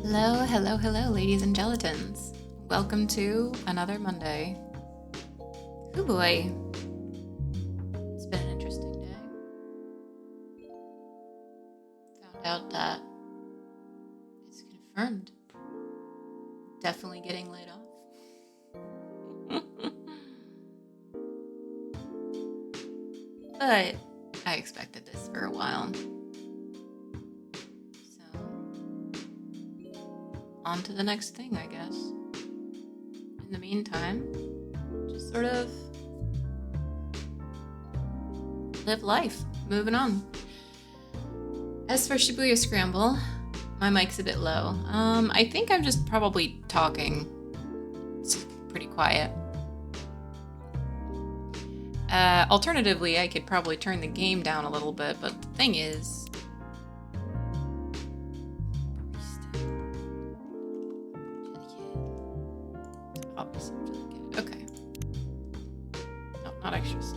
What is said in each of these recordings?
Hello, hello, hello, ladies and gelatins. Welcome to another Monday. Oh boy, it's been an interesting day. Found out that it's confirmed. Definitely getting laid off. But I expected this for a while. So, on to the next thing, I guess. In the meantime, just sort of live life, moving on. As for Shibuya Scramble, my mic's a bit low. I think I'm just probably talking. It's pretty quiet. Alternatively, I could probably turn the game down a little bit, but the thing is... Okay. No, not extras.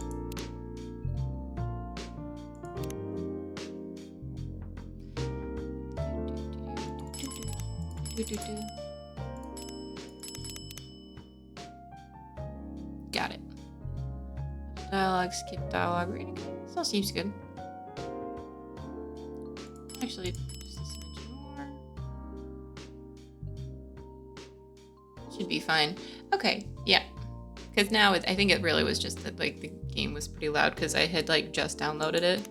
Got it. Dialogue, skip dialogue, reading. This all seems good. Actually, just a smidge more. Should be fine. Okay, yeah. Because now I think it really was just that like the game was pretty loud because I had like just downloaded it.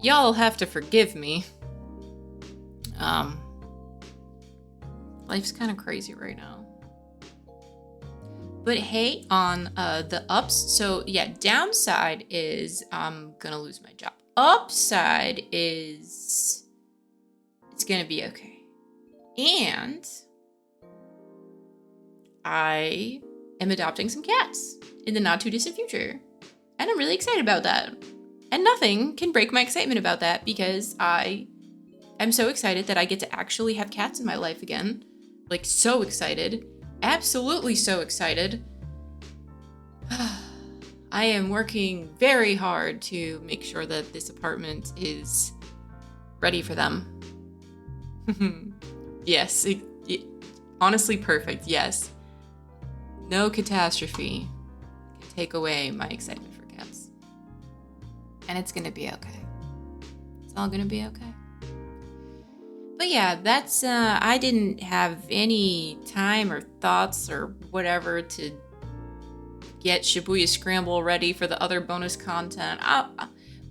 Y'all have to forgive me. Life's kind of crazy right now. But hey, on the ups, so yeah, downside is I'm gonna lose my job. Upside is it's gonna be okay. And I am adopting some cats in the not too distant future. And I'm really excited about that. And nothing can break my excitement about that because I am so excited that I get to actually have cats in my life again. Like, so excited. Absolutely so excited. I am working very hard to make sure that this apartment is ready for them. Yes, honestly perfect, yes. No catastrophe can take away my excitement for cats. And it's gonna be okay. It's all gonna be okay. But yeah, that's, I didn't have any time or thoughts or whatever to get Shibuya Scramble ready for the other bonus content.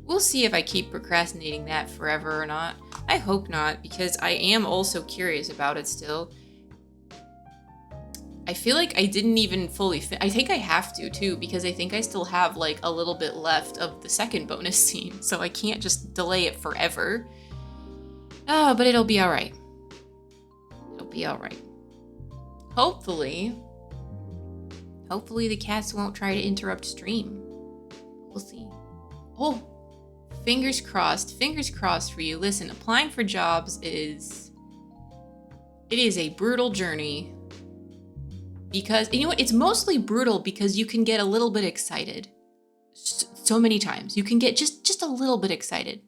We'll see if I keep procrastinating that forever or not. I hope not, because I am also curious about it still. I feel like I didn't even fully I think I have to too, because I think I still have like a little bit left of the second bonus scene, so I can't just delay it forever. Oh, but it'll be alright. It'll be alright. Hopefully the cats won't try to interrupt stream. We'll see. Oh, fingers crossed for you. Listen, applying for jobs it is a brutal journey. Because, you know what, it's mostly brutal because you can get a little bit excited. So many times. You can get just a little bit excited.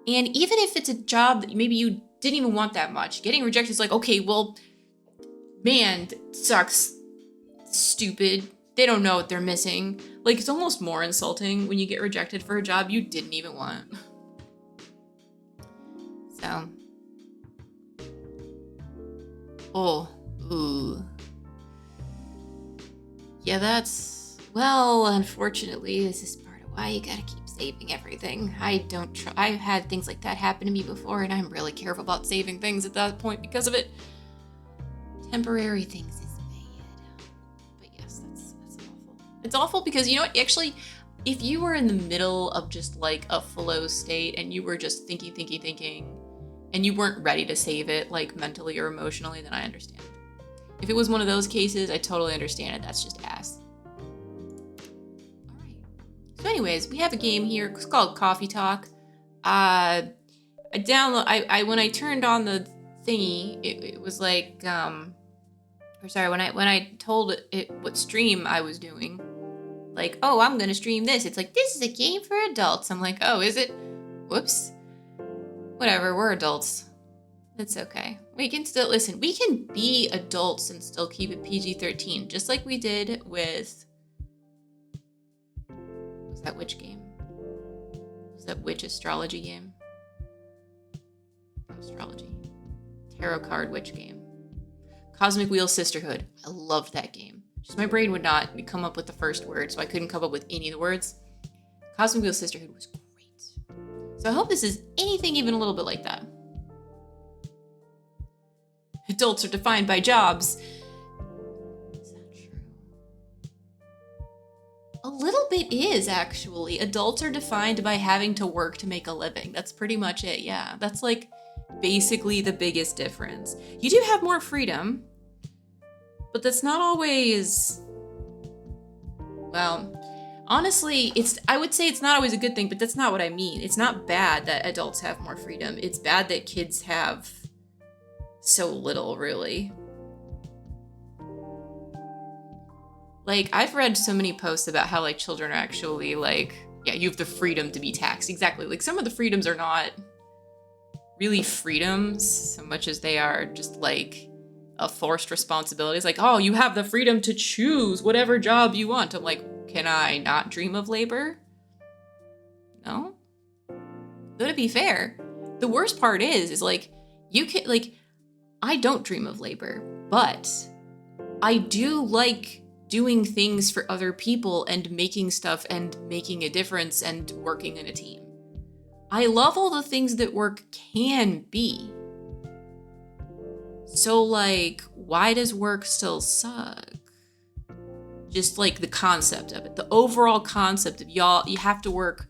And even if it's a job that maybe you didn't even want that much, getting rejected is like, okay, well, man, sucks. Stupid. They don't know what they're missing. Like, it's almost more insulting when you get rejected for a job you didn't even want. So. Oh. Ooh. Yeah, that's... Well, unfortunately, this is part of why you gotta keep saving everything. I've had things like that happen to me before, and I'm really careful about saving things at that point because of it. Temporary things is bad. But yes, that's awful. It's awful because, you know what, actually, if you were in the middle of just like a flow state and you were just thinking, and you weren't ready to save it, like mentally or emotionally, then I understand. If it was one of those cases, I totally understand it. That's just ass. So anyways, we have a game here. It's called Coffee Talk. When I turned on the thingy, it was like, when I told it what stream I was doing, like, oh, I'm gonna stream this. It's like, this is a game for adults. I'm like, oh, is it? Whoops. Whatever, we're adults. That's okay. We can still listen. We can be adults and still keep it PG-13, just like we did with. Was that witch game? Was that witch astrology game? Not astrology. Tarot card witch game. Cosmic Wheel Sisterhood. I loved that game. Just my brain would not come up with the first word, so I couldn't come up with any of the words. Cosmic Wheel Sisterhood was great. So I hope this is anything even a little bit like that. Adults are defined by jobs. Is that true? A little bit is, actually. Adults are defined by having to work to make a living. That's pretty much it, yeah. That's like basically the biggest difference. You do have more freedom, but that's not always, well, honestly, I would say it's not always a good thing, but that's not what I mean. It's not bad that adults have more freedom. It's bad that kids have so little, really. Like, I've read so many posts about how, like, children are actually, like, yeah, you have the freedom to be taxed. Exactly. Like, some of the freedoms are not really freedoms so much as they are just, like, a forced responsibility. It's like, oh, you have the freedom to choose whatever job you want. I'm like, can I not dream of labor? No? Though, to be fair, the worst part is like, you can, like, I don't dream of labor, but I do like doing things for other people and making stuff and making a difference and working in a team. I love all the things that work can be. So, like, why does work still suck? Just like the concept of it, the overall concept of you have to work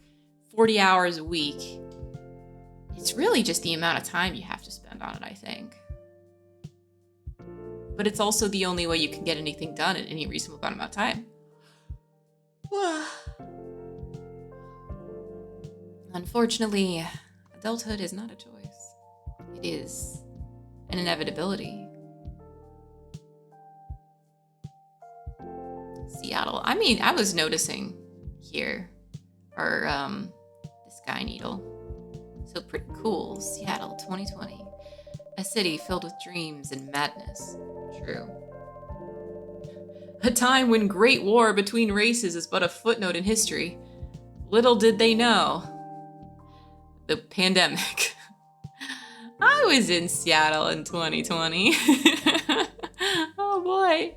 40 hours a week. It's really just the amount of time you have to spend on it, I think. But it's also the only way you can get anything done in any reasonable amount of time. Unfortunately, adulthood is not a choice. It is an inevitability. Seattle. I mean, I was noticing here, or the Sky Needle. So pretty cool. Seattle 2020. A city filled with dreams and madness. True. A time when great war between races is but a footnote in history. Little did they know. The pandemic. I was in Seattle in 2020. Oh boy.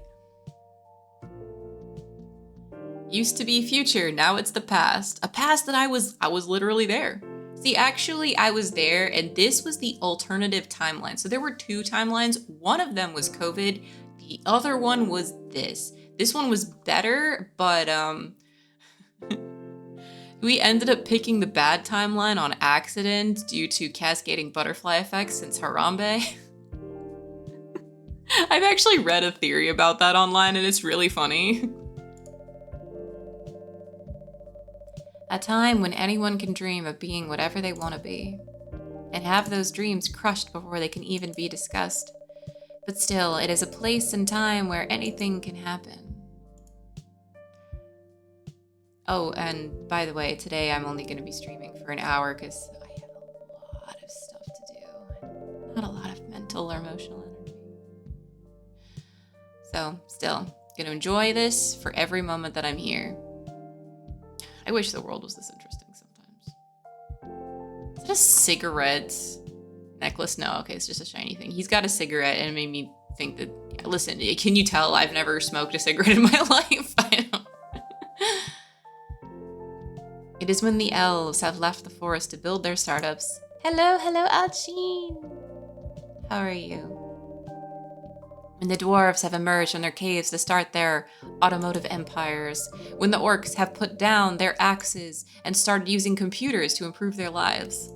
Used to be future, now it's the past. A past that I was literally there. See, actually, I was there, and this was the alternative timeline. So there were two timelines. One of them was COVID. The other one was this. This one was better, but we ended up picking the bad timeline on accident due to cascading butterfly effects since Harambe. I've actually read a theory about that online, and it's really funny. A time when anyone can dream of being whatever they want to be, and have those dreams crushed before they can even be discussed. But still, it is a place and time where anything can happen. Oh, and by the way, today I'm only going to be streaming for an hour because I have a lot of stuff to do. Not a lot of mental or emotional energy. So, still, going to enjoy this for every moment that I'm here. I wish the world was this interesting sometimes. Is that a cigarette necklace? No, okay, it's just a shiny thing. He's got a cigarette and it made me think that, yeah, listen, can you tell I've never smoked a cigarette in my life? I don't. It is when the elves have left the forest to build their startups. Hello, Alchine. How are you? When the dwarves have emerged from their caves to start their automotive empires, when the orcs have put down their axes and started using computers to improve their lives.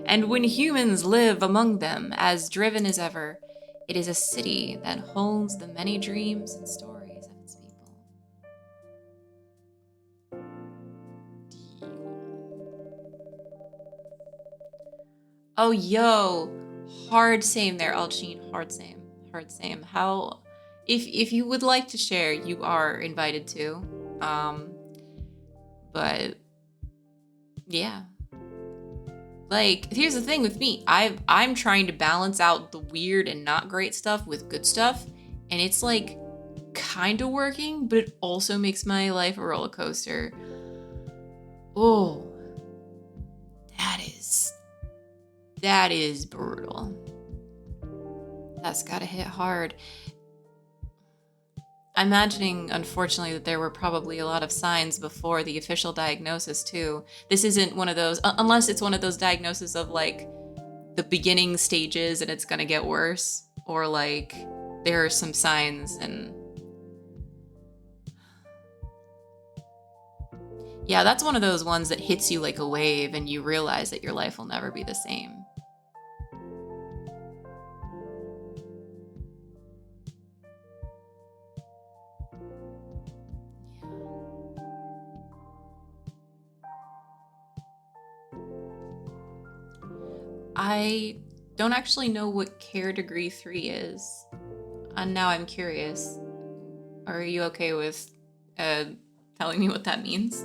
And when humans live among them as driven as ever, it is a city that holds the many dreams and stories of its people. Oh, yo, hard same there, Alchine, hard same. How, if you would like to share, you are invited to. But yeah, Like, here's the thing with me. I'm trying to balance out the weird and not great stuff with good stuff, and it's like kind of working, but it also makes my life a roller coaster. Oh, that is brutal. That's gotta hit hard. I'm imagining, unfortunately, that there were probably a lot of signs before the official diagnosis, too. This isn't one of those, unless it's one of those diagnoses of like the beginning stages and it's gonna get worse, or like there are some signs and. Yeah, that's one of those ones that hits you like a wave and you realize that your life will never be the same. I don't actually know what Care Degree 3 is. And now I'm curious. Are you okay with telling me what that means?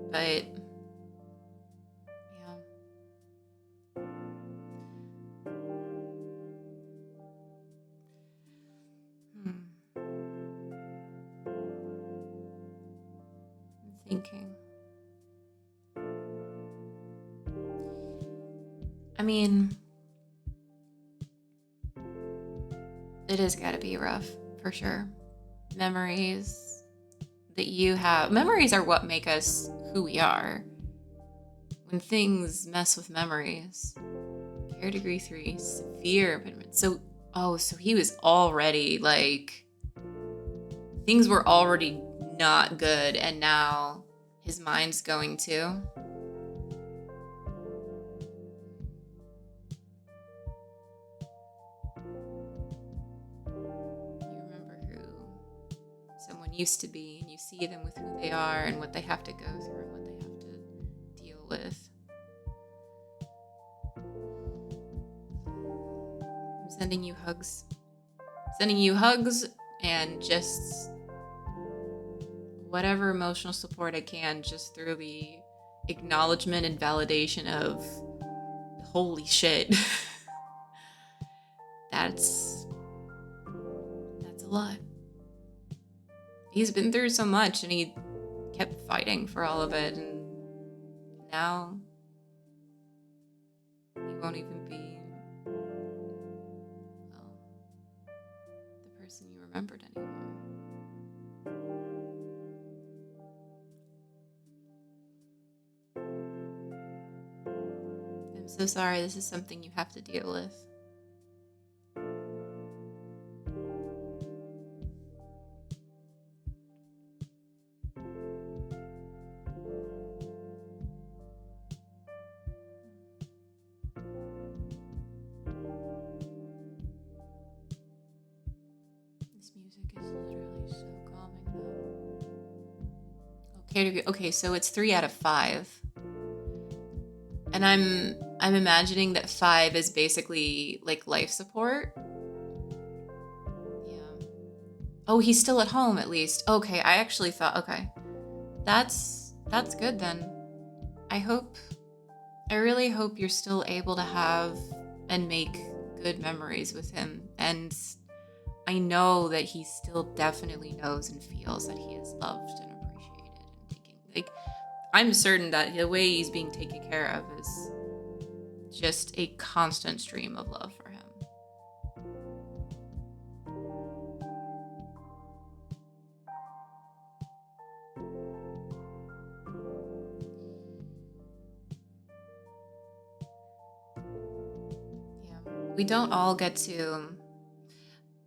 But yeah. I'm thinking. I mean, it has got to be rough, for sure. Memories that you have. Memories are what make us who we are. When things mess with memories. Care Degree 3, severe impediment. So he was already like, things were already not good, and now his mind's going too. You remember who someone used to be, and you see them with who they are and what they have to go through and what they have to deal with. I'm sending you hugs. Sending you hugs and just whatever emotional support I can, just through the acknowledgement and validation of holy shit. That's a lot. He's been through so much and he kept fighting for all of it, and now he won't even be, well, the person you remembered anymore. I'm so sorry, this is something you have to deal with. This music is literally so calming though. Okay, so it's 3 out of 5. And I'm imagining that 5 is basically like life support. Yeah. Oh, he's still at home at least. Okay, I actually thought, okay. That's good then. I really hope you're still able to have and make good memories with him. And I know that he still definitely knows and feels that he is loved and appreciated and taken. Like, I'm certain that the way he's being taken care of is just a constant stream of love for him. Yeah, we don't all get to.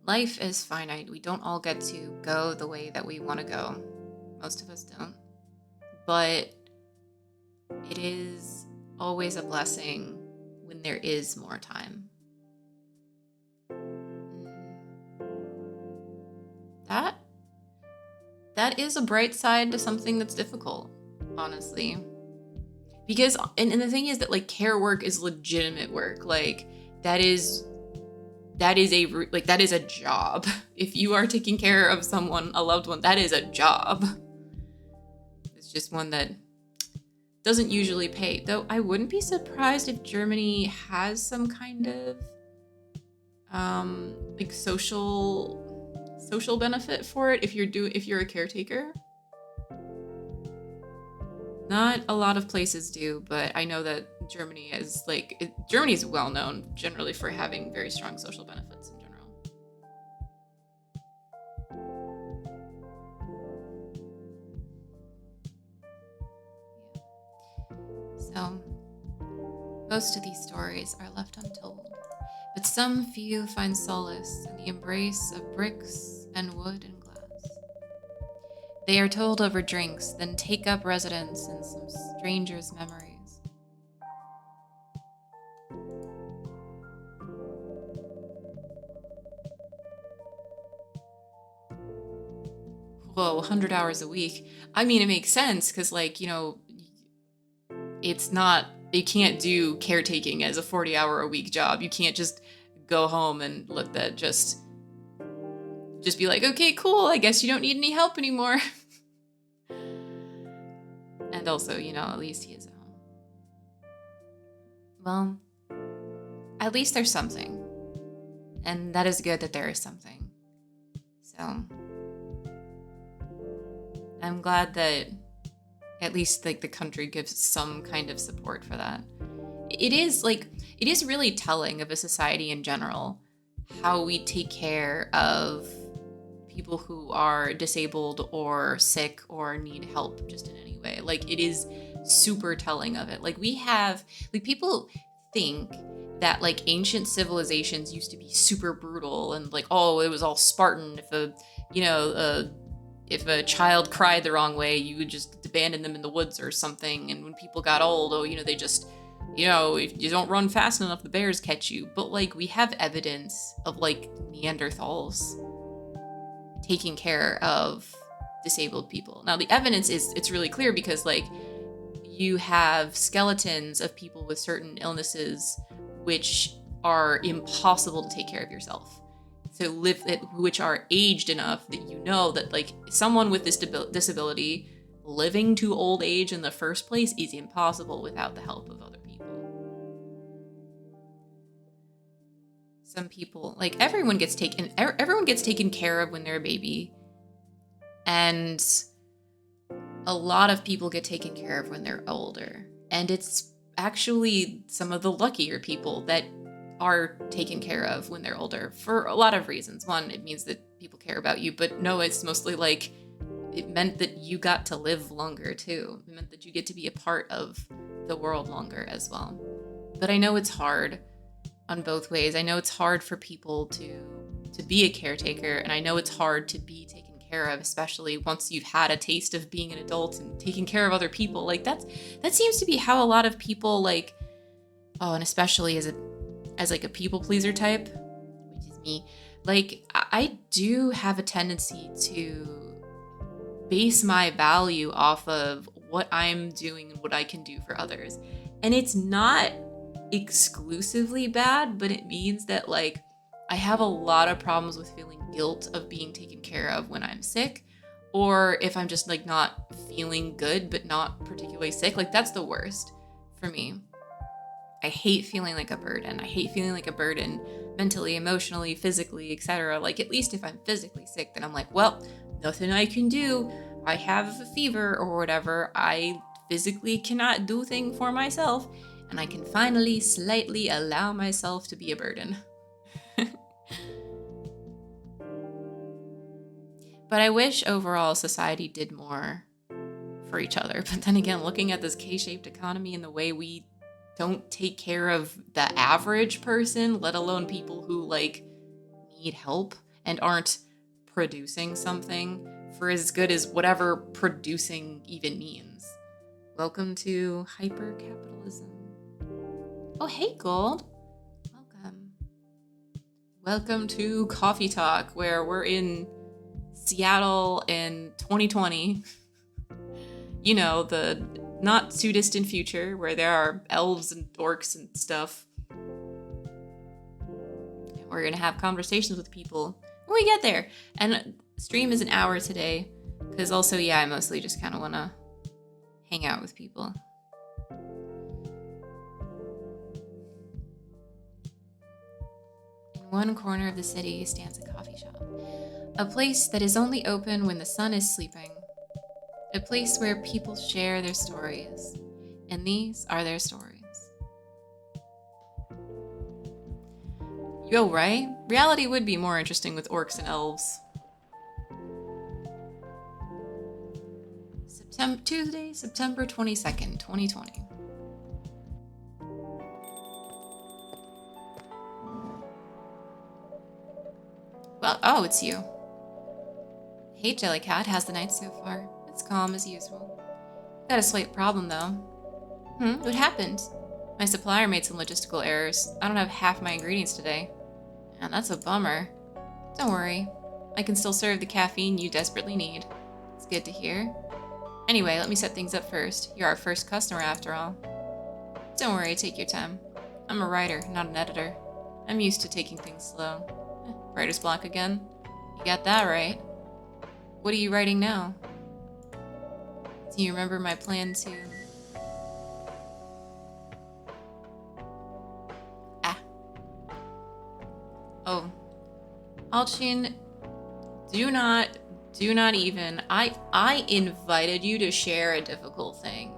Life is finite. We don't all get to go the way that we want to go. Most of us don't. But it is always a blessing when there is more time. That is a bright side to something that's difficult, honestly. Because, and the thing is that, like, care work is legitimate work. Like, that is a job. If you are taking care of someone, a loved one, that is a job. It's just one that doesn't usually pay. Though I wouldn't be surprised if Germany has some kind of like social benefit for it if you're a caretaker. Not a lot of places do, but I know that Germany is Germany is well known generally for having very strong social benefits in general. So, most of these stories are left untold, but some few find solace in the embrace of bricks and wood and glass. They are told over drinks, then take up residence in some stranger's memories. Whoa, 100 hours a week. I mean, it makes sense because, it's not, you can't do caretaking as a 40-hour-a-week job. You can't just go home and let that just be like, okay, cool, I guess you don't need any help anymore. And also, at least he is at home. Well, at least there's something. And that is good that there is something. So, I'm glad that at least the country gives some kind of support for that. It is really telling of a society in general how we take care of people who are disabled or sick or need help just in any way. It is super telling of it. We have, people think that ancient civilizations used to be super brutal and it was all Spartan. If a child cried the wrong way, you would just abandon them in the woods or something. And when people got old, they just, if you don't run fast enough, the bears catch you. But we have evidence of Neanderthals taking care of disabled people. Now the evidence it's really clear because you have skeletons of people with certain illnesses which are impossible to take care of yourself. So which are aged enough that that someone with this disability living to old age in the first place is impossible without the help of other people. Some people, everyone gets taken care of when they're a baby, and a lot of people get taken care of when they're older, and it's actually some of the luckier people that are taken care of when they're older for a lot of reasons. One, it means that people care about you, but no, it's mostly it meant that you got to live longer too. It meant that you get to be a part of the world longer as well. But I know it's hard on both ways. I know it's hard for people to be a caretaker, and I know it's hard to be taken care of, especially once you've had a taste of being an adult and taking care of other people. That seems to be how a lot of people and especially as a people pleaser type, which is me, I do have a tendency to base my value off of what I'm doing and what I can do for others. And it's not exclusively bad, but it means that I have a lot of problems with feeling guilt of being taken care of when I'm sick, or if I'm just not feeling good but not particularly sick. That's the worst for me. I hate feeling like a burden. I hate feeling like a burden mentally, emotionally, physically, etc. At least if I'm physically sick, then I'm well, nothing I can do. I have a fever or whatever. I physically cannot do thing for myself, and I can finally slightly allow myself to be a burden. But I wish overall society did more for each other. But then again, looking at this K-shaped economy and the way we don't take care of the average person, let alone people who need help and aren't producing something for as good as whatever producing even means. Welcome to hyper-capitalism. Oh, hey, Gold. Welcome. Welcome to Coffee Talk, where we're in Seattle in 2020. The not too distant future where there are elves and orcs and stuff. We're gonna have conversations with people when we get there. And stream is an hour today, because also, I mostly just kind of want to hang out with people. In one corner of the city stands a coffee shop, a place that is only open when the sun is sleeping, a place where people share their stories, and these are their stories. Yo, right? Reality would be more interesting with orcs and elves. Tuesday, September 22nd, 2020. Well, oh, it's you. Hey, Jellycat, how's the night so far? It's calm as usual. Got a slight problem, though. What happened? My supplier made some logistical errors. I don't have half my ingredients today. Man, that's a bummer. Don't worry. I can still serve the caffeine you desperately need. It's good to hear. Anyway, let me set things up first. You're our first customer, after all. Don't worry, take your time. I'm a writer, not an editor. I'm used to taking things slow. Writer's block again? You got that right. What are you writing now? Do you remember my plan to... Oh. Alchin, do not even. I invited you to share a difficult thing.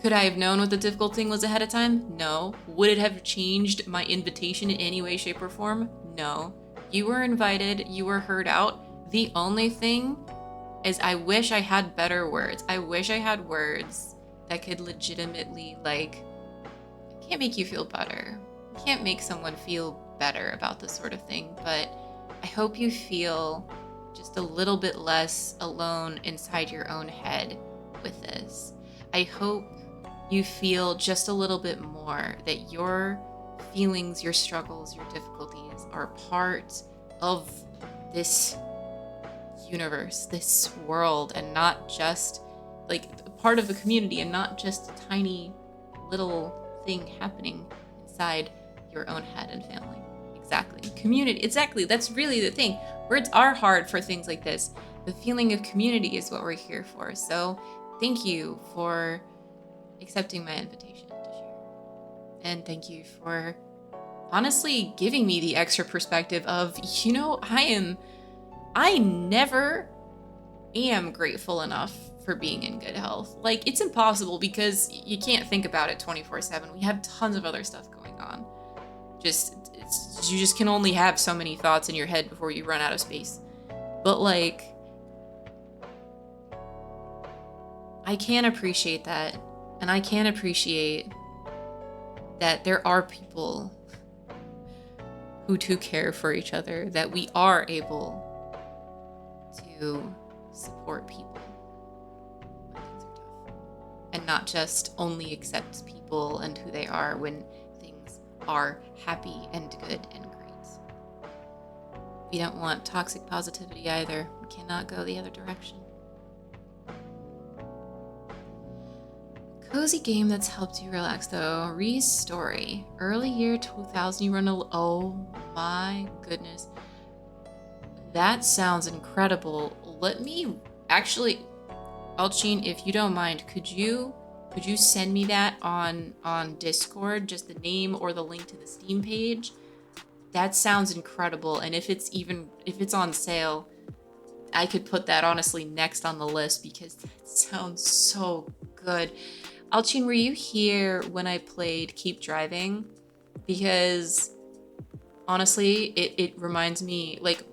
Could I have known what the difficult thing was ahead of time? No. Would it have changed my invitation in any way, shape, or form? No. You were invited, you were heard out. The only thing is I wish I had better words. I wish I had words that could legitimately, like, I can't make you feel better. I can't make someone feel better about this sort of thing, but I hope you feel just a little bit less alone inside your own head with this. I hope you feel just a little bit more that your feelings, your struggles, your difficulties are part of this universe, this world, and not just like part of the community and not just a tiny little thing happening inside your own head and family. Exactly. Community. Exactly. That's really the thing. Words are hard for things like this. The feeling of community is what we're here for. So thank you for accepting my invitation to share. And thank you for honestly giving me the extra perspective of, you know, I never am grateful enough for being in good health. Like, it's impossible because you can't think about it 24/7. We have tons of other stuff going on. You just can only have so many thoughts in your head before you run out of space. But like, I can appreciate that. And I can appreciate that there are people who do care for each other, that we are able to support people when things are tough. And not just only accept people and who they are when things are happy and good and great. We don't want toxic positivity either. We cannot go the other direction. Cozy game that's helped you relax though. Ree's story. Early year 2000, you run a... Oh my goodness. That sounds incredible. Let me... Actually, Alchin, if you don't mind, could you send me that on Discord? Just the name or the link to the Steam page? That sounds incredible. And if it's on sale, I could put that honestly next on the list because that sounds so good. Alchin, were you here when I played Keep Driving? Because honestly, it reminds me like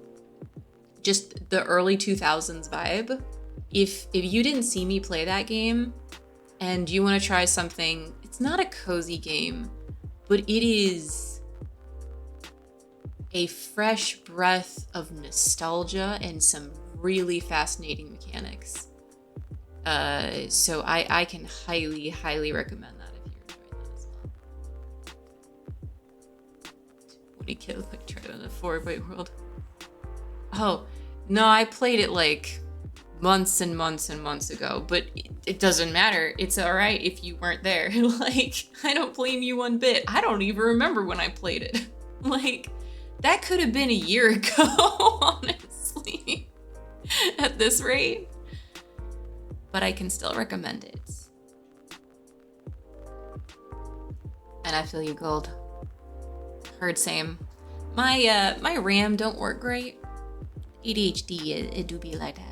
just the early 2000s vibe. If you didn't see me play that game and you want to try something, it's not a cozy game, but it is a fresh breath of nostalgia and some really fascinating mechanics. So I can highly, highly recommend that if you're enjoying that as well. When he killed like tried on the 4-byte world. Oh, no, I played it like months and months and months ago, but it doesn't matter. It's alright if you weren't there. Like, I don't blame you one bit. I don't even remember when I played it. Like, that could have been a year ago, honestly, at this rate. But I can still recommend it. And I feel you, Gold. Heard same. My RAM don't work great. ADHD, it do be like that.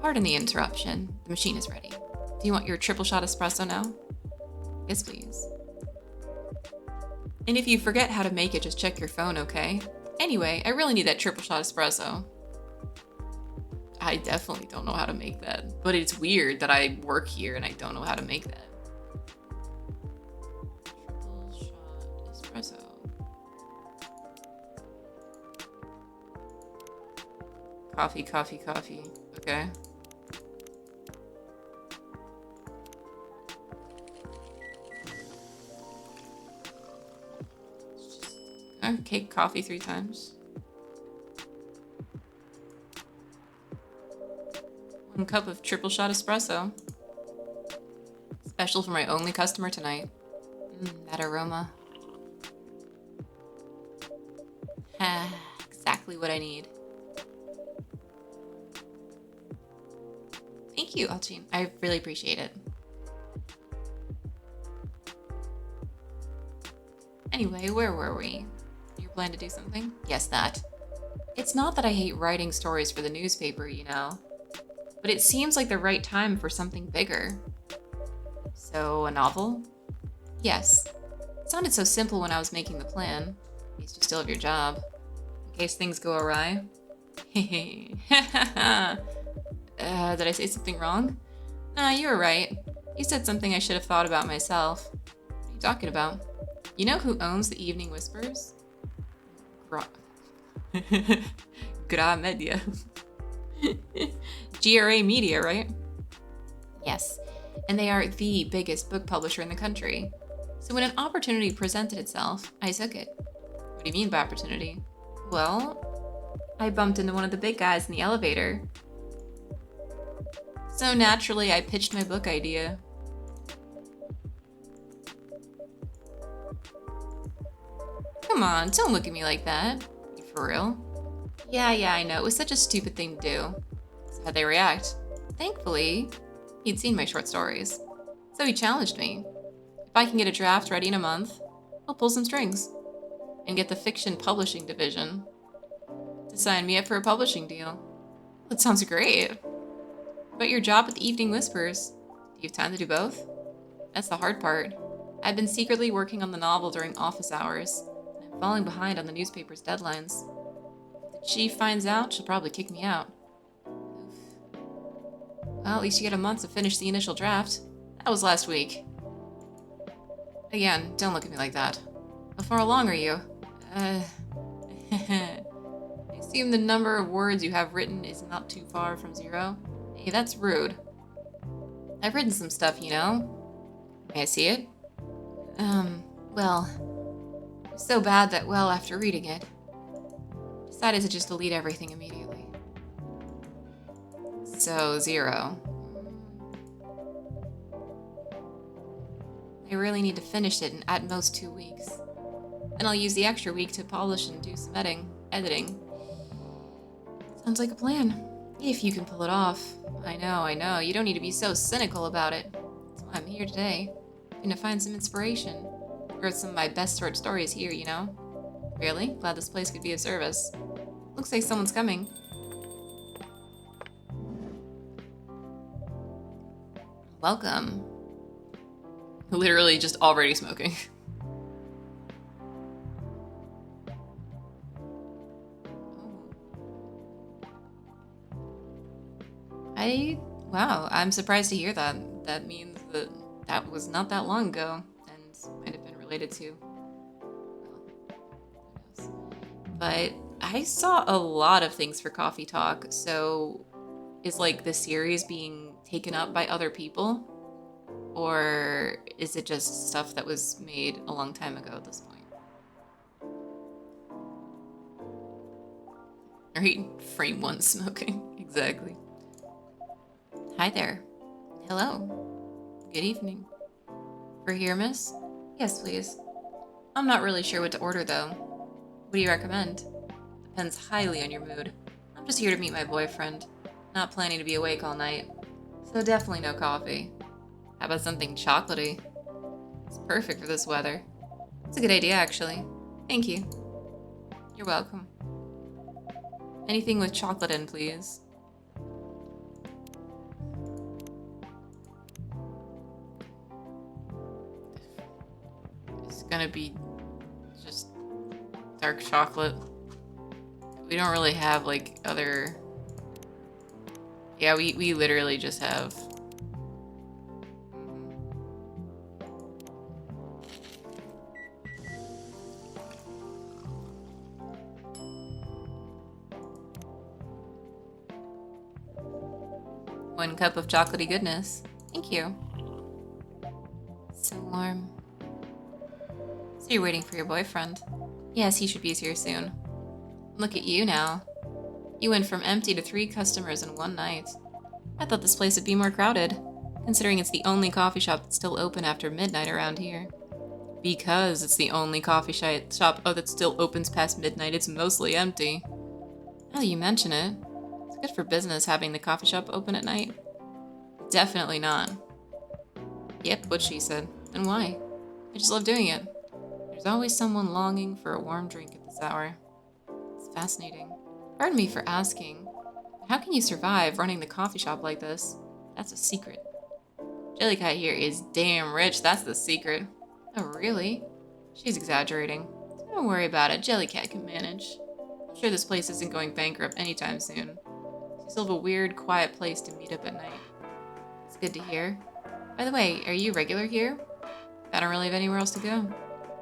Pardon the interruption. The machine is ready. Do you want your triple shot espresso now? Yes, please. And if you forget how to make it, just check your phone, okay? Anyway, I really need that triple shot espresso. I definitely don't know how to make that, but it's weird that I work here and I don't know how to make that. Triple shot espresso. Coffee, coffee, coffee. Okay. Okay, coffee 3 times. 1 cup of triple shot espresso. Special for my only customer tonight. That aroma. Exactly what I need. Thank you, Alcine. I really appreciate it. Anyway, where were we? You plan to do something? Yes, that. It's not that I hate writing stories for the newspaper, you know, but it seems like the right time for something bigger. So, a novel? Yes. It sounded so simple when I was making the plan. At least you still have your job. In case things go awry. Hehe. Did I say something wrong? Nah, you were right. You said something I should have thought about myself. What are you talking about? You know who owns the Evening Whispers? Gra Media. GRA Media, right? Yes. And they are the biggest book publisher in the country. So when an opportunity presented itself, I took it. What do you mean by opportunity? Well, I bumped into one of the big guys in the elevator. So naturally, I pitched my book idea. Come on, don't look at me like that. You for real? Yeah, I know. It was such a stupid thing to do. So how'd they react? Thankfully, he'd seen my short stories. So he challenged me. If I can get a draft ready in a month, I'll pull some strings. And get the fiction publishing division to sign me up for a publishing deal. That sounds great. But your job at the Evening Whispers, do you have time to do both? That's the hard part. I've been secretly working on the novel during office hours, and I'm falling behind on the newspaper's deadlines. If the chief finds out, she'll probably kick me out. Oof. Well, at least you get a month to finish the initial draft. That was last week. Again, don't look at me like that. How far along are you? I assume the number of words you have written is not too far from 0. Hey, that's rude. I've written some stuff, you know. May I see it? Well, it was so bad that, well, after reading it, I decided to just delete everything immediately. So, 0. I really need to finish it in at most 2 weeks. And I'll use the extra week to polish and do some editing. Sounds like a plan. If you can pull it off. I know. You don't need to be so cynical about it. That's why I'm here today. Gonna find some inspiration. Wrote some of my best short stories here, you know? Really? Glad this place could be of service. Looks like someone's coming. Welcome. Literally just already smoking. Wow, I'm surprised to hear that. That means that was not that long ago, and might have been related to, well, who knows. But I saw a lot of things for Coffee Talk, so is like the series being taken up by other people? Or is it just stuff that was made a long time ago at this point? Right? Frame 1 smoking. Exactly. Hi there. Hello. Good evening. For here, miss? Yes, please. I'm not really sure what to order, though. What do you recommend? Depends highly on your mood. I'm just here to meet my boyfriend. Not planning to be awake all night. So definitely no coffee. How about something chocolatey? It's perfect for this weather. It's a good idea, actually. Thank you. You're welcome. Anything with chocolate in, please. It's gonna be just dark chocolate. We don't really have, like, other... Yeah, we literally just have... One cup of chocolatey goodness. Thank you. So warm. So you're waiting for your boyfriend? Yes, he should be here soon. Look at you now. You went from empty to 3 customers in one night. I thought this place would be more crowded, considering it's the only coffee shop that's still open after midnight around here. Because it's the only coffee shop that still opens past midnight, it's mostly empty. Now that you mention it, it's good for business having the coffee shop open at night. Definitely not. Yep, what she said. And why? I just love doing it. There's always someone longing for a warm drink at this hour. It's fascinating. Pardon me for asking, but how can you survive running the coffee shop like this? That's a secret. Jellycat here is damn rich, that's the secret. Oh, really? She's exaggerating. Don't worry about it, Jellycat can manage. I'm sure this place isn't going bankrupt anytime soon. You still have a weird, quiet place to meet up at night. It's good to hear. By the way, are you regular here? I don't really have anywhere else to go.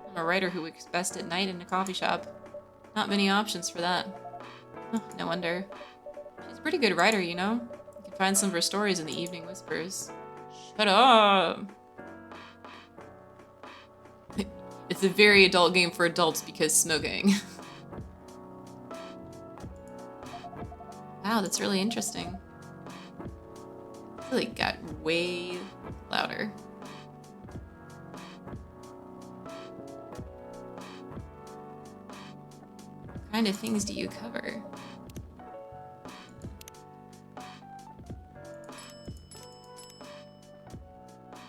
I'm a writer who works best at night in a coffee shop. Not many options for that. Huh, no wonder. She's a pretty good writer, you know? You can find some of her stories in the Evening Whispers. Shut up! It's a very adult game for adults because smoking. Wow, that's really interesting. I feel like it got way louder. What kind of things do you cover?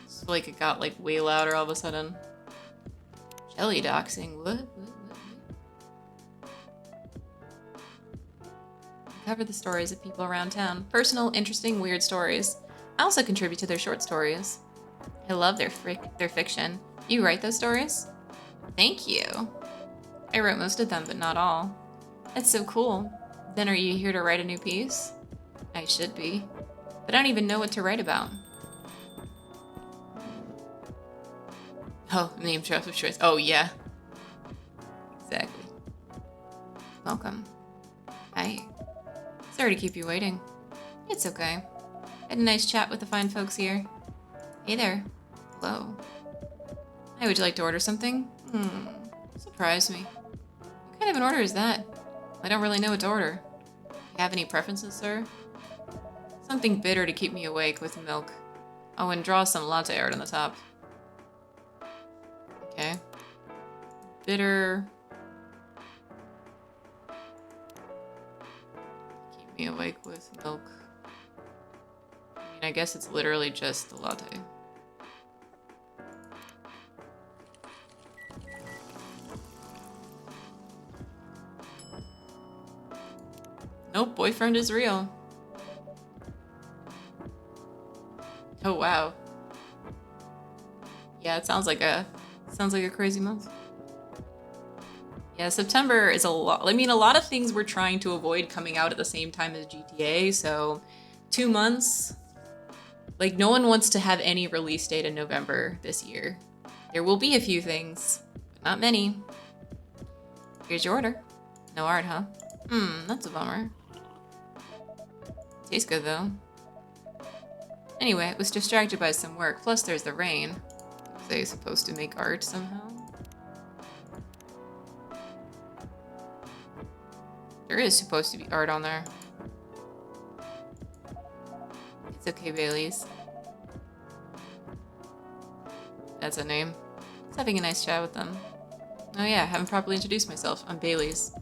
It's like it got like way louder all of a sudden. Jelly doxing, what? Cover the stories of people around town. Personal, interesting, weird stories. I also contribute to their short stories. I love their fiction. You write those stories? Thank you. I wrote most of them, but not all. That's so cool. Then are you here to write a new piece? I should be. But I don't even know what to write about. Oh, name drop of choice. Oh, yeah. Exactly. Welcome. Hi. Sorry to keep you waiting. It's okay. I had a nice chat with the fine folks here. Hey there. Hello. Hi, would you like to order something? Surprise me. What kind of an order is that? I don't really know what to order. Do you have any preferences, sir? Something bitter to keep me awake with milk. Oh, and draw some latte art on the top. Okay. Bitter. Keep me awake with milk. I mean, I guess it's literally just the latte. Nope, boyfriend is real. Oh wow. Yeah, it sounds like a crazy month. Yeah, September is a lot. I mean, a lot of things we're trying to avoid coming out at the same time as GTA, so 2 months. Like, no one wants to have any release date in November this year. There will be a few things, but not many. Here's your order. No art, huh? That's a bummer. Tastes good, though. Anyway, I was distracted by some work, plus there's the rain. Was I supposed to make art somehow? There is supposed to be art on there. It's okay, Bailey's. That's a name. Just having a nice chat with them. Oh yeah, I haven't properly introduced myself. I'm Bailey's.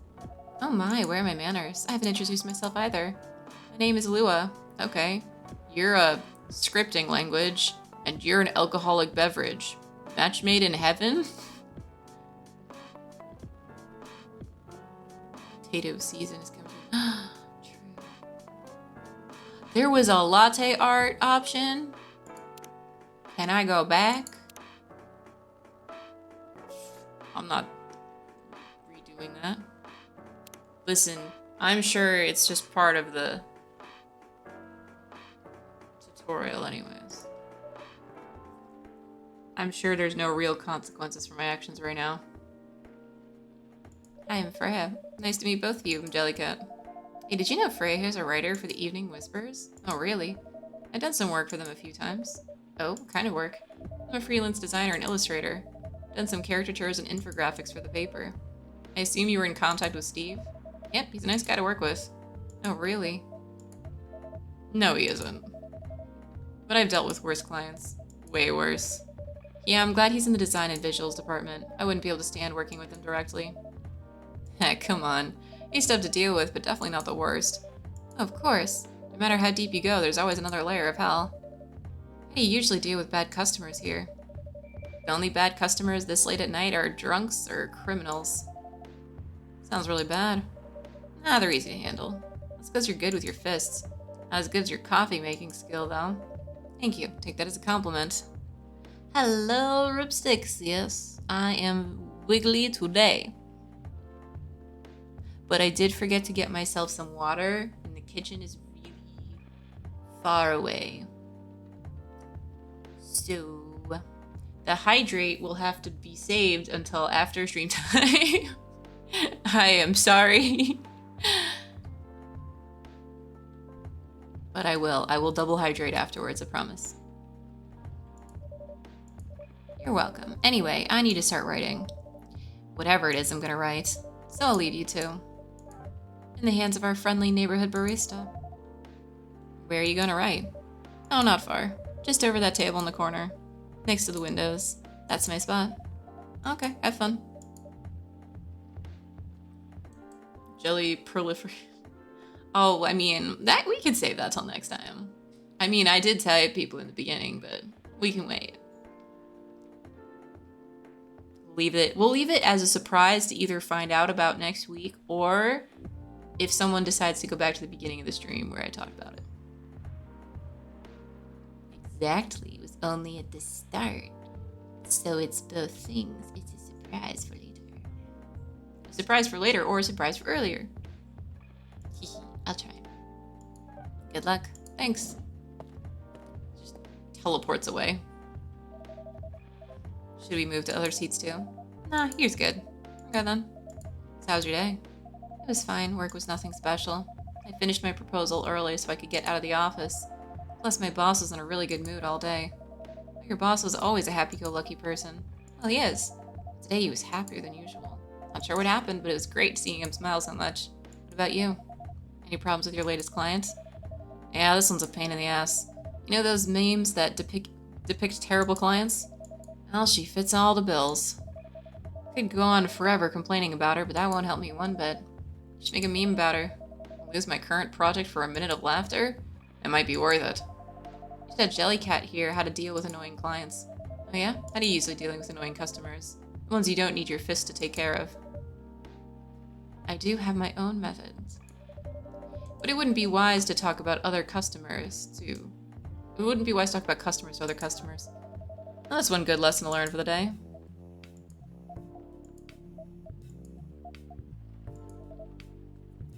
Oh my, where are my manners? I haven't introduced myself either. My name is Lua. Okay. You're a scripting language, and you're an alcoholic beverage. Match made in heaven? potato season is coming. True. There was a latte art option. Can I go back? I'm not redoing that. Listen, I'm sure it's just part of the tutorial anyways. I'm sure there's no real consequences for my actions right now. Hi, I'm Freya. Nice to meet both of you. I'm Jellycat. Hey, did you know Freya is a writer for the Evening Whispers? Oh, really? I've done some work for them a few times. Oh, what kind of work? I'm a freelance designer and illustrator. Done some caricatures and infographics for the paper. I assume you were in contact with Steve? Yep, he's a nice guy to work with. Oh, really? No, he isn't. But I've dealt with worse clients. Way worse. Yeah, I'm glad he's in the design and visuals department. I wouldn't be able to stand working with him directly. Heck, come on. He's tough to deal with, but definitely not the worst. Of course. No matter how deep you go, there's always another layer of hell. How do you usually deal with bad customers here? The only bad customers this late at night are drunks or criminals. Sounds really bad. Nah, they're easy to handle. That's because you're good with your fists. Not as good as your coffee making skill, though. Thank you. Take that as a compliment. Hello, Ripsticks. Yes, I am wiggly today. But I did forget to get myself some water, and the kitchen is really far away. So, the hydrate will have to be saved until after stream time. I am sorry. But I will. I will double hydrate afterwards, I promise. You're welcome. Anyway, I need to start writing. Whatever it is I'm gonna write. So I'll leave you two. In the hands of our friendly neighborhood barista. Where are you gonna write? Oh, not far. Just over that table in the corner. Next to the windows. That's my spot. Okay, have fun. Jelly proliferate. Oh, I mean, that we can save that till next time. I mean, I did tell people in the beginning, but we can wait. We'll leave it as a surprise to either find out about next week or if someone decides to go back to the beginning of the stream where I talked about it. Exactly. It was only at the start. So it's both things. It's a surprise for later. A surprise for later or a surprise for earlier. I'll try. Good luck. Thanks. Just teleports away. Should we move to other seats too? Nah, here's good. Okay then. So how was your day? It was fine. Work was nothing special. I finished my proposal early so I could get out of the office. Plus my boss was in a really good mood all day. Your boss was always a happy-go-lucky person. Well, he is. Today he was happier than usual. Not sure what happened, but it was great seeing him smile so much. What about you? Any problems with your latest client? Yeah, this one's a pain in the ass. You know those memes that depict terrible clients? Well, she fits all the bills. Could go on forever complaining about her, but that won't help me one bit. Just make a meme about her. I'll lose my current project for a minute of laughter? It might be worth it. You should have Jellycat here how to deal with annoying clients. Oh yeah? How do you usually deal with annoying customers? The ones you don't need your fist to take care of. I do have my own methods. But it wouldn't be wise to talk about other customers to... It wouldn't be wise to talk about customers to other customers. Well, that's one good lesson to learn for the day.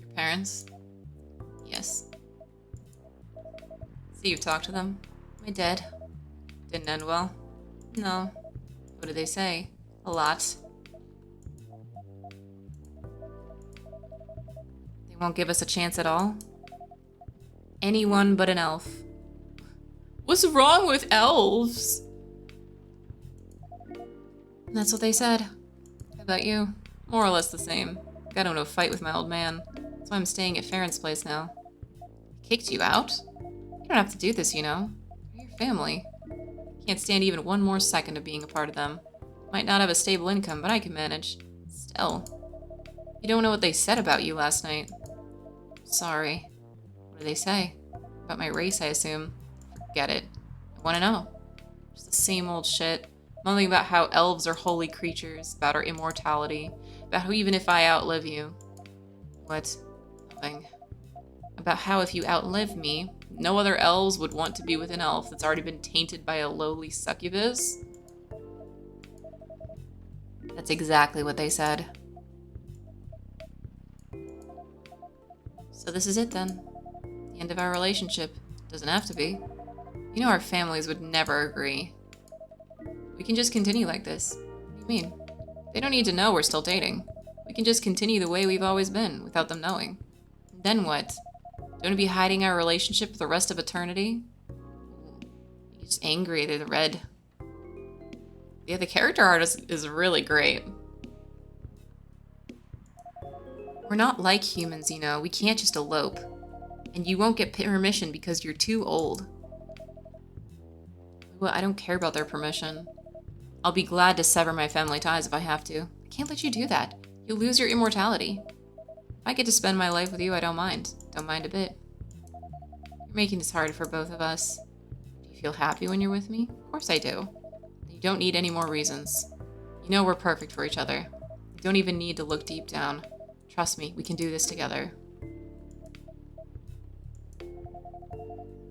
Your parents? Yes. So you've talked to them? I did. Didn't end well? No. What did they say? A lot. They won't give us a chance at all? Anyone but an elf. What's wrong with elves? That's what they said. How about you? More or less the same. Got into a fight with my old man. That's why I'm staying at Farron's place now. Kicked you out? You don't have to do this, you know. You're your family. Can't stand even one more second of being a part of them. Might not have a stable income, but I can manage. Still. You don't know what they said about you last night. Sorry. What did they say? About my race, I assume. Forget it. I want to know. Just the same old shit. Something about how elves are holy creatures, about our immortality, about how even if I outlive you. What? Nothing. About how if you outlive me, no other elves would want to be with an elf that's already been tainted by a lowly succubus? That's exactly what they said. So this is it then. The end of our relationship. Doesn't have to be. You know our families would never agree. We can just continue like this. What do you mean? They don't need to know we're still dating. We can just continue the way we've always been, without them knowing. Then what? Do you want to be hiding our relationship for the rest of eternity? You're just angry, they're red. Yeah, the character art is really great. We're not like humans, you know. We can't just elope. And you won't get permission because you're too old. Well, I don't care about their permission. I'll be glad to sever my family ties if I have to. I can't let you do that. You'll lose your immortality. If I get to spend my life with you, I don't mind. Don't mind a bit. You're making this hard for both of us. Do you feel happy when you're with me? Of course I do. You don't need any more reasons. You know we're perfect for each other. You don't even need to look deep down. Trust me, we can do this together.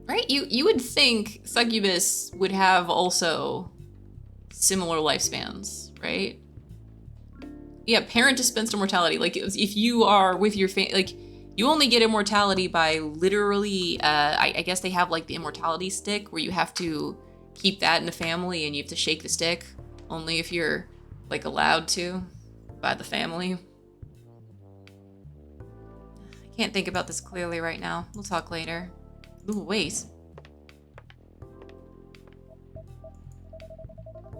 Right? You would think Succubus would have also similar lifespans, right? Yeah, parent dispensed immortality. Like, if you are with your like, you only get immortality by literally, I guess they have, like, the immortality stick where you have to keep that in the family and you have to shake the stick only if you're, like, allowed to by the family. I can't think about this clearly right now. We'll talk later. Ooh, wait.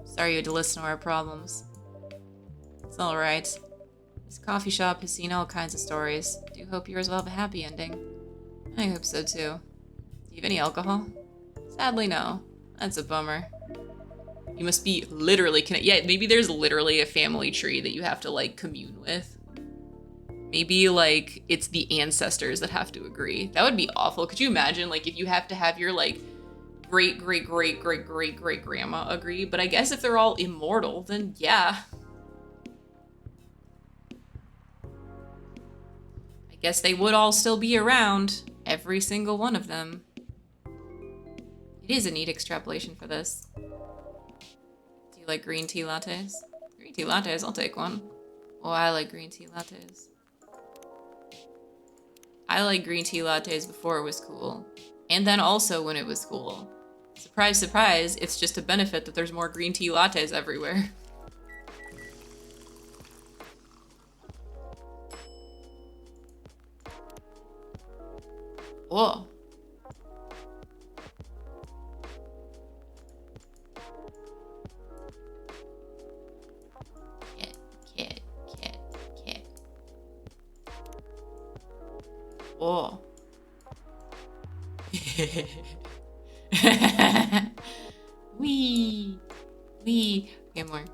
Sorry you had to listen to our problems. It's alright. This coffee shop has seen all kinds of stories. Do hope yours will have a happy ending. I hope so too. Do you have any alcohol? Sadly, no. That's a bummer. You must be literally connected. Yeah, maybe there's literally a family tree that you have to, like, commune with. Maybe, like, it's the ancestors that have to agree. That would be awful. Could you imagine, like, if you have to have your, like, great-great-great-great-great-great-grandma agree? But I guess if they're all immortal, then yeah. I guess they would all still be around. Every single one of them. It is a neat extrapolation for this. Do you like green tea lattes? Green tea lattes, I'll take one. Oh, I like green tea lattes. I like green tea lattes before it was cool. And then also when it was cool. Surprise, surprise, it's just a benefit that there's more green tea lattes everywhere. Whoa. Cat. Oh. Wee. Okay, more.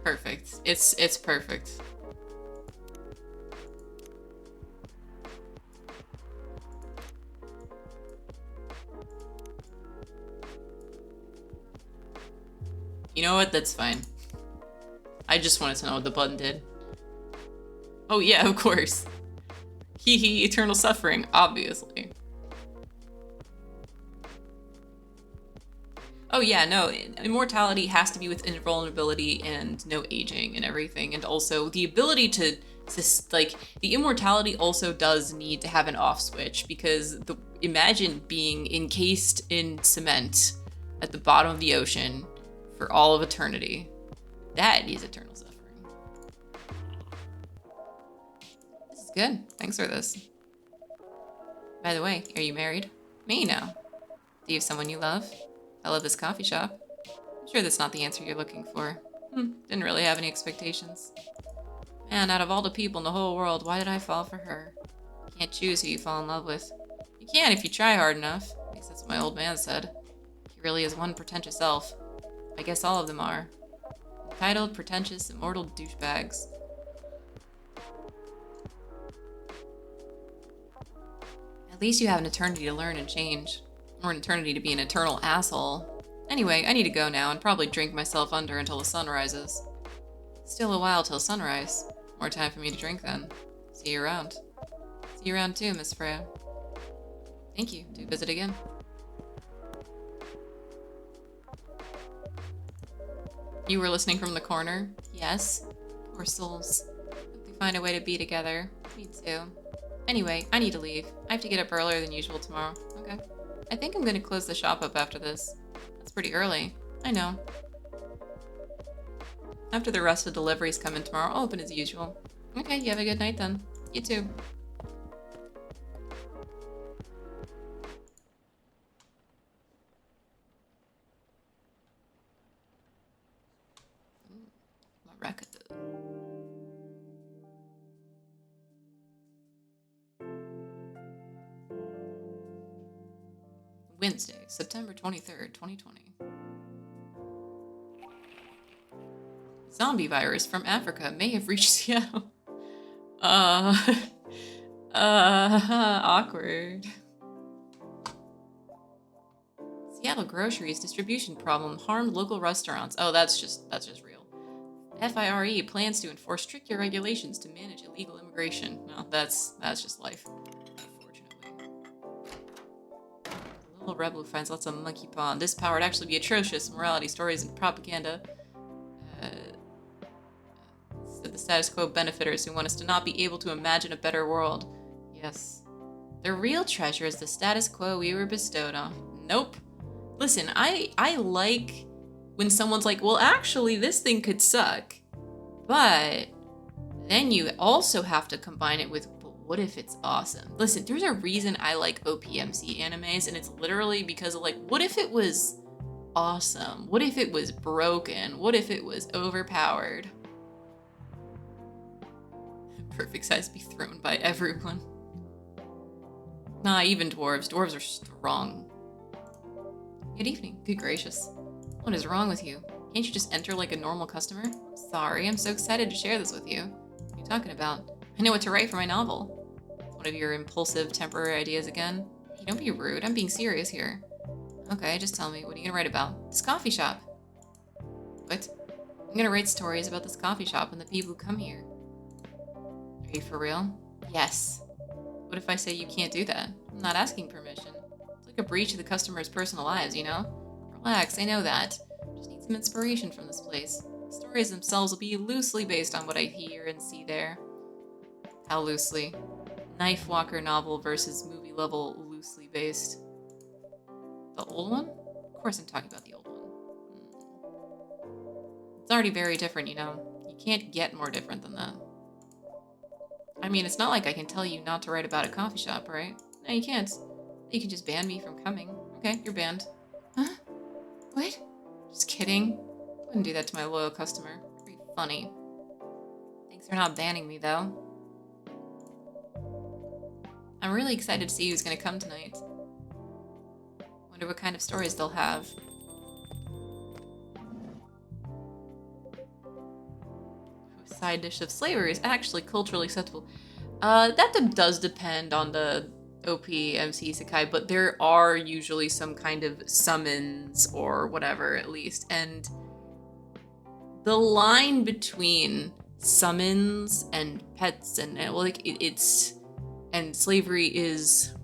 Perfect. It's perfect. You know what? That's fine. I just wanted to know what the button did. Oh yeah, of course. Hee hee, eternal suffering, obviously. Oh yeah, no, immortality has to be with invulnerability and no aging and everything, and also the ability to like, the immortality also does need to have an off switch, because imagine being encased in cement at the bottom of the ocean for all of eternity. That is eternal suffering. This is good. Thanks for this. By the way, are you married? Me, no. Do you have someone you love? I love this coffee shop. I'm sure that's not the answer you're looking for. Didn't really have any expectations. Man, out of all the people in the whole world, why did I fall for her? You can't choose who you fall in love with. You can if you try hard enough. At least that's what my old man said. He really is one pretentious elf. I guess all of them are. Entitled, pretentious, immortal douchebags. least you have an eternity to learn and change. Or an eternity to be an eternal asshole. Anyway, I need to go now and probably drink myself under until the sun rises. Still a while till sunrise. More time for me to drink then. See you around. See you around too, Miss Freya. Thank you. Do visit again. You were listening from the corner? Yes. Poor souls. Hope they find a way to be together. Me too. Anyway, I need to leave. I have to get up earlier than usual tomorrow. Okay. I think I'm gonna close the shop up after this. That's pretty early. I know. After the rest of the deliveries come in tomorrow, I'll open as usual. Okay, you have a good night then. You too. Maracatu. Wednesday, September 23rd, 2020. Zombie virus from Africa may have reached Seattle. Awkward. Seattle groceries distribution problem harmed local restaurants. Oh, that's just real. FIRE plans to enforce stricter regulations to manage illegal immigration. Well, that's just life. Unfortunately. The little rebel finds lots of monkey paw. This power would actually be atrocious. Morality stories and propaganda. The status quo benefiters who want us to not be able to imagine a better world. Yes. The real treasure is the status quo we were bestowed on. Nope. Listen, I like when someone's like, well, actually, this thing could suck. But then you also have to combine it with, but what if it's awesome? Listen, there's a reason I like OPMC animes, and it's literally because of like, what if it was awesome? What if it was broken? What if it was overpowered? Perfect size be thrown by everyone. Nah, even dwarves. Dwarves are strong. Good evening. Good gracious. What is wrong with you? Can't you just enter like a normal customer? Sorry, I'm so excited to share this with you. What are you talking about? I know what to write for my novel. One of your impulsive, temporary ideas again? Hey, don't be rude. I'm being serious here. Okay, just tell me. What are you gonna write about? This coffee shop. What? I'm gonna write stories about this coffee shop and the people who come here. Are you for real? Yes. What if I say you can't do that? I'm not asking permission. It's like a breach of the customer's personal lives, you know? Relax, I know that. Just need some inspiration from this place. The stories themselves will be loosely based on what I hear and see there. How loosely? Knife Walker novel versus movie level loosely based. The old one? Of course I'm talking about the old one. It's already very different, you know? You can't get more different than that. I mean, it's not like I can tell you not to write about a coffee shop, right? No, you can't. You can just ban me from coming. Okay, you're banned. Huh? What? Just kidding. Wouldn't do that to my loyal customer. Pretty funny. Thanks for not banning me, though. I'm really excited to see who's gonna come tonight. Wonder what kind of stories they'll have. Side dish of slavery is actually culturally acceptable. That does depend on the OPMC isekai, but there are usually some kind of summons or whatever at least, and the line between summons and pets and like it's and slavery is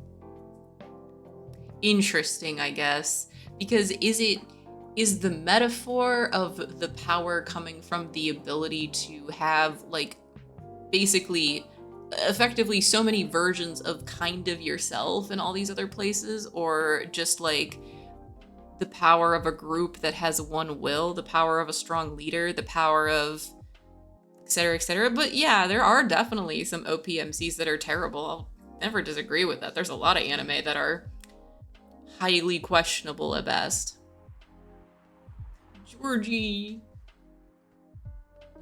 interesting, I guess, because is the metaphor of the power coming from the ability to have, like, basically, effectively so many versions of kind of yourself in all these other places, or just, like, the power of a group that has one will, the power of a strong leader, the power of etc., etc. But yeah, there are definitely some OPMCs that are terrible. I'll never disagree with that. There's a lot of anime that are highly questionable at best. Georgie.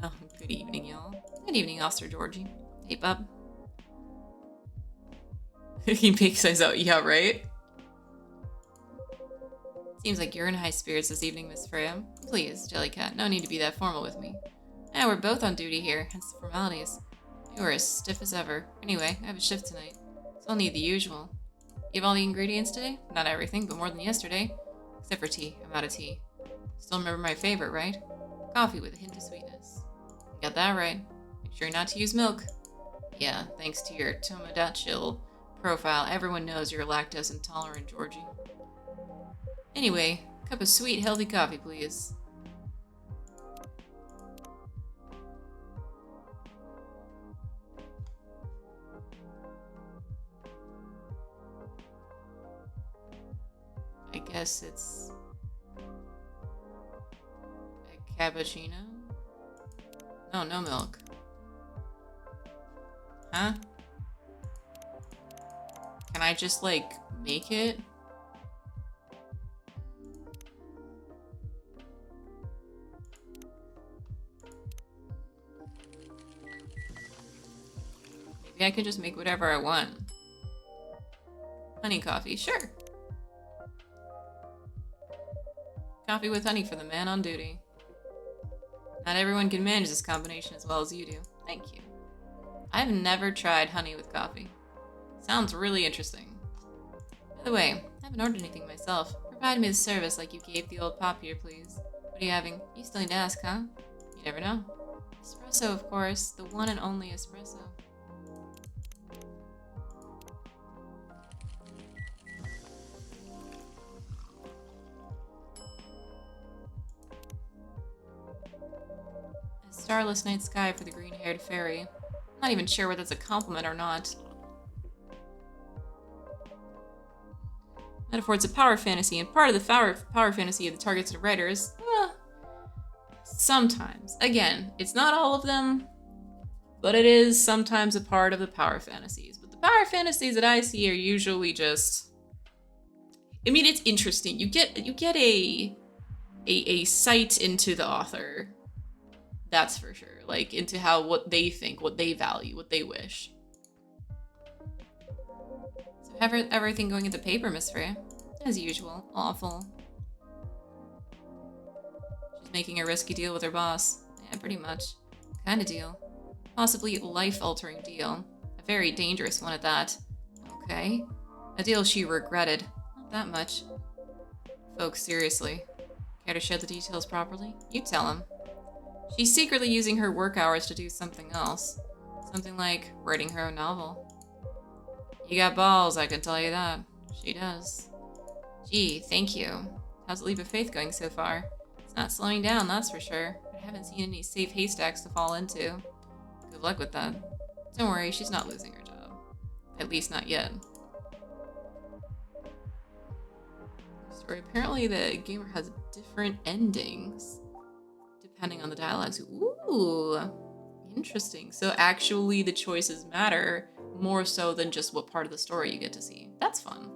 Oh, good evening, y'all. Good evening, Officer Georgie. Hey, bub. He makes eyes out. Yeah, right? Seems like you're in high spirits this evening, Miss Freya. Please, Jellycat, no need to be that formal with me. Yeah, we're both on duty here, hence the formalities. You are as stiff as ever. Anyway, I have a shift tonight, so I'll need the usual. You have all the ingredients today? Not everything, but more than yesterday. Except for tea. I'm out of tea. Still remember my favorite, right? Coffee with a hint of sweetness. You got that right. Make sure not to use milk. Yeah, thanks to your Tomodachi profile, everyone knows you're lactose intolerant, Georgie. Anyway, cup of sweet, healthy coffee, please. I guess it's a cappuccino? No, no milk. Huh? Can I just, like, make it? Maybe I can just make whatever I want. Honey coffee, sure. Coffee with honey for the man on duty. Not everyone can manage this combination as well as you do. Thank you. I've never tried honey with coffee. Sounds really interesting. By the way, I haven't ordered anything myself. Provide me the service like you gave the old pop here, please. What are you having? You still need to ask, huh? You never know. Espresso, of course. The one and only espresso. A starless night sky for the green-haired fairy. I'm not even sure whether that's a compliment or not. Metaphor, it's a power fantasy, and part of the power fantasy of the targeted writers, sometimes. Again, it's not all of them, but it is sometimes a part of the power fantasies. But the power fantasies that I see are usually just, I mean, it's interesting. You get a sight into the author. That's for sure. Like, into what they think, what they value, what they wish. So everything going into paper, Miss Freya. As usual. Awful. She's making a risky deal with her boss. Yeah, pretty much. Kind of deal. Possibly life-altering deal. A very dangerous one at that. Okay. A deal she regretted. Not that much. Folks, seriously. Care to share the details properly? You tell him. She's secretly using her work hours to do something else. Something like writing her own novel. You got balls, I can tell you that. She does. Gee, thank you. How's the leap of faith going so far? It's not slowing down, that's for sure. I haven't seen any safe haystacks to fall into. Good luck with that. Don't worry, she's not losing her job. At least not yet. Story. Apparently the gamer has different endings depending on the dialogues. Ooh, interesting. So actually the choices matter more so than just what part of the story you get to see. That's fun.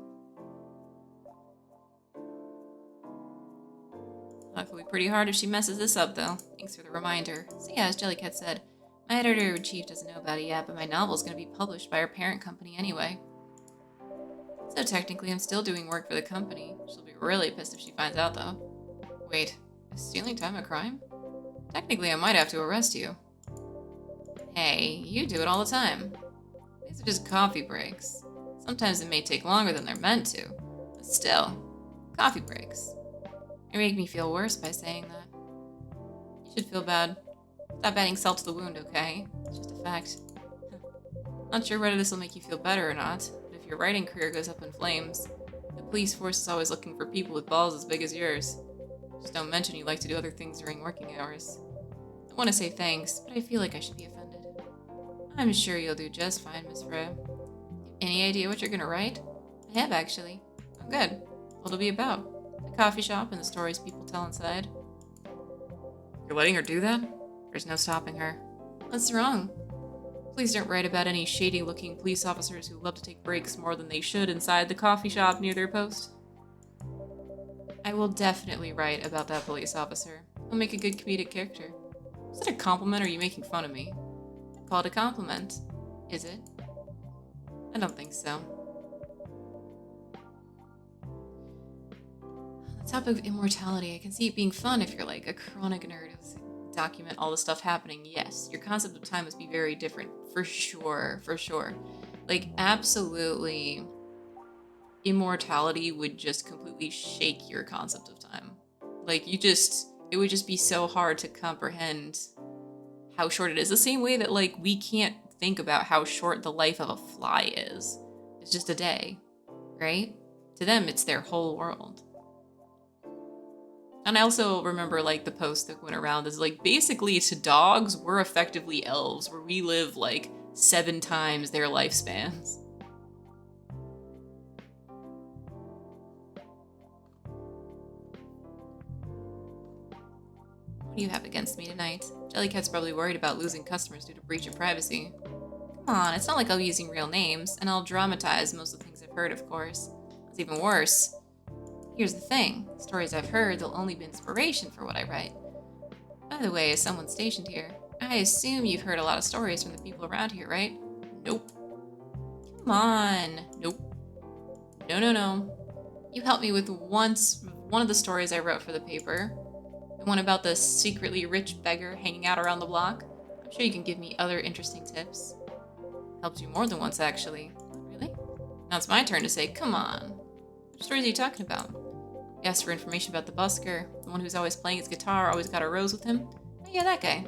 That could be pretty hard if she messes this up, though. Thanks for the reminder. So yeah, as Jellycat said, my editor-in-chief doesn't know about it yet, but my novel's gonna be published by our parent company anyway. So technically, I'm still doing work for the company. She'll be really pissed if she finds out, though. Wait, is stealing time a crime? Technically, I might have to arrest you. Hey, you do it all the time. These are just coffee breaks. Sometimes it may take longer than they're meant to, but still, coffee breaks. You make me feel worse by saying that. You should feel bad. Stop adding salt to the wound, okay? It's just a fact. Not sure whether this will make you feel better or not, but if your writing career goes up in flames, the police force is always looking for people with balls as big as yours. Just don't mention you like to do other things during working hours. I want to say thanks, but I feel like I should be offended. I'm sure you'll do just fine, Miss Freya. Any idea what you're gonna write? I have, actually. Oh, good. What'll it be about? The coffee shop and the stories people tell inside. You're letting her do that? There's no stopping her. What's wrong? Please don't write about any shady-looking police officers who love to take breaks more than they should inside the coffee shop near their post. I will definitely write about that police officer. He'll make a good comedic character. Is that a compliment or are you making fun of me? I call it a compliment. Is it? I don't think so. On the topic of immortality, I can see it being fun if you're like a chronic nerd who document all the stuff happening. Yes, your concept of time must be very different. For sure, for sure. Like, absolutely. immortality would just completely shake your concept of time. Like, it would just be so hard to comprehend how short it is. The same way that, like, we can't think about how short the life of a fly is. It's just a day, right? To them, it's their whole world. And I also remember, like, the post that went around is, like, basically to dogs, we're effectively elves, where we live, like, 7 times their lifespans. What do you have against me tonight? Jellycat's probably worried about losing customers due to breach of privacy. Come on, it's not like I'll be using real names, and I'll dramatize most of the things I've heard, of course. It's even worse. Here's the thing. Stories I've heard, they'll only be inspiration for what I write. By the way, as someone stationed here, I assume you've heard a lot of stories from the people around here, right? Nope. Come on. Nope. No. You helped me with one of the stories I wrote for the paper. The one about the secretly rich beggar hanging out around the block. I'm sure you can give me other interesting tips. Helped you more than once, actually. Really? Now it's my turn to say, come on. What stories are you talking about? You asked for information about the busker, the one who's always playing his guitar, always got a rose with him. Oh yeah, that guy.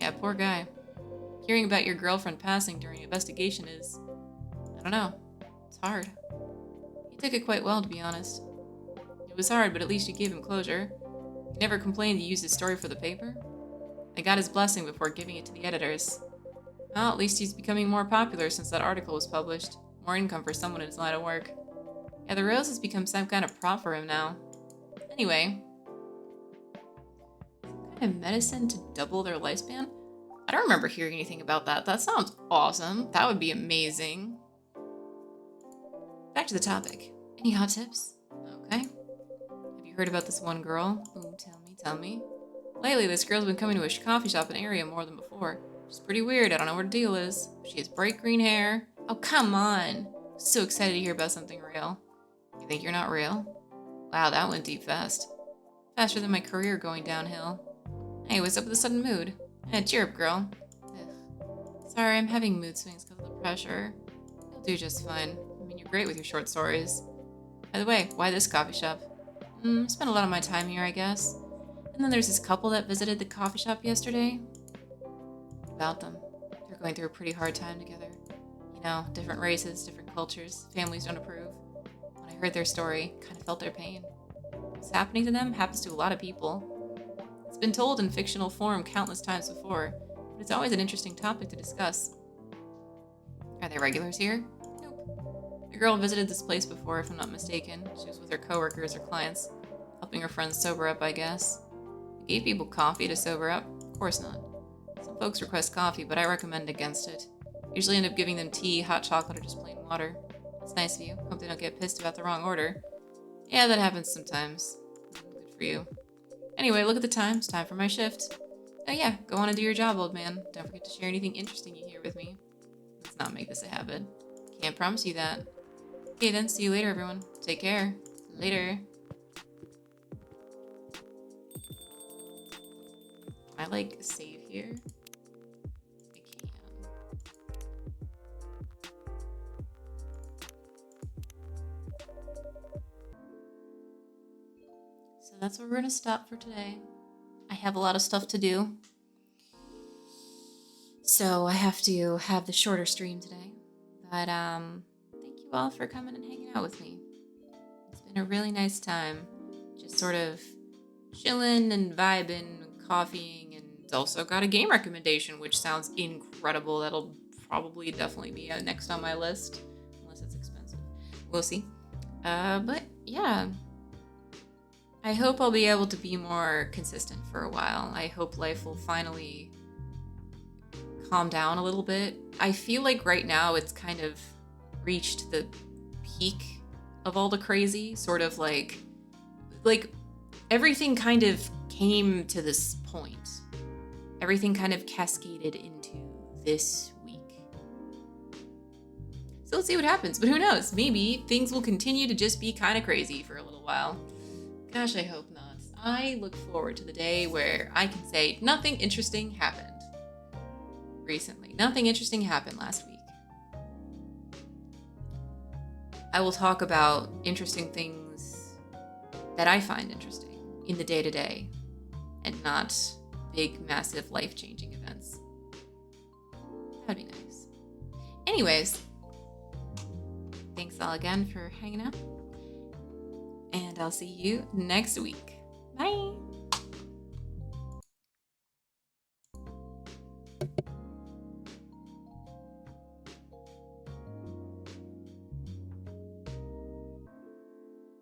Yeah, poor guy. Hearing about your girlfriend passing during investigation is... I don't know. It's hard. He took it quite well, to be honest. It was hard, but at least you gave him closure. He never complained you used his story for the paper. I got his blessing before giving it to the editors. Well, at least he's becoming more popular since that article was published. More income for someone in his line of work. Yeah, the rose has become some kind of prop for him now. Anyway. Some kind of medicine to double their lifespan? I don't remember hearing anything about that. That sounds awesome. That would be amazing. Back to the topic. Any hot tips? Okay. Have you heard about this one girl? Ooh, tell me. Lately, this girl's been coming to a coffee shop in the area more than before. She's pretty weird. I don't know what her deal is. She has bright green hair. Oh, come on. I'm so excited to hear about something real. You think you're not real? Wow, that went deep fast. Faster than my career going downhill. Hey, what's up with the sudden mood? Cheer up, girl. Ugh. Sorry, I'm having mood swings because of the pressure. You'll do just fine. I mean, you're great with your short stories. By the way, why this coffee shop? Spent a lot of my time here, I guess. And then there's this couple that visited the coffee shop yesterday. About them. They're going through a pretty hard time together. You know, different races, different cultures, families don't approve. When I heard their story, kind of felt their pain. What's happening to them happens to a lot of people. It's been told in fictional form countless times before, but it's always an interesting topic to discuss. Are they regulars here? Nope. The girl visited this place before, if I'm not mistaken. She was with her coworkers or clients, helping her friends sober up, I guess. They gave people coffee to sober up? Of course not. Some folks request coffee, but I recommend against it. Usually end up giving them tea, hot chocolate, or just plain water. That's nice of you. Hope they don't get pissed about the wrong order. Yeah, that happens sometimes. Good for you. Anyway, look at the time. It's time for my shift. Oh yeah, go on and do your job, old man. Don't forget to share anything interesting you hear with me. Let's not make this a habit. Can't promise you that. Okay then, see you later, everyone. Take care. Later. Can I, like, save here? I can. So that's where we're gonna stop for today. I have a lot of stuff to do. So I have to have the shorter stream today. But thank you all for coming and hanging out with me. It's been a really nice time. Just sort of chilling and vibing, coffeeing, and also got a game recommendation, which sounds incredible. That'll probably definitely be next on my list, unless it's expensive. We'll see. But yeah. I hope I'll be able to be more consistent for a while. I hope life will finally calm down a little bit. I feel like right now it's kind of reached the peak of all the crazy, sort of like everything kind of came to this point. Everything kind of cascaded into this week. So let's see what happens, but who knows? Maybe things will continue to just be kind of crazy for a little while. Gosh, I hope not. I look forward to the day where I can say nothing interesting happened recently. Nothing interesting happened last week. I will talk about interesting things that I find interesting in the day-to-day and not big, massive, life-changing events. That'd be nice. Anyways, thanks all again for hanging out. And I'll see you next week. Bye.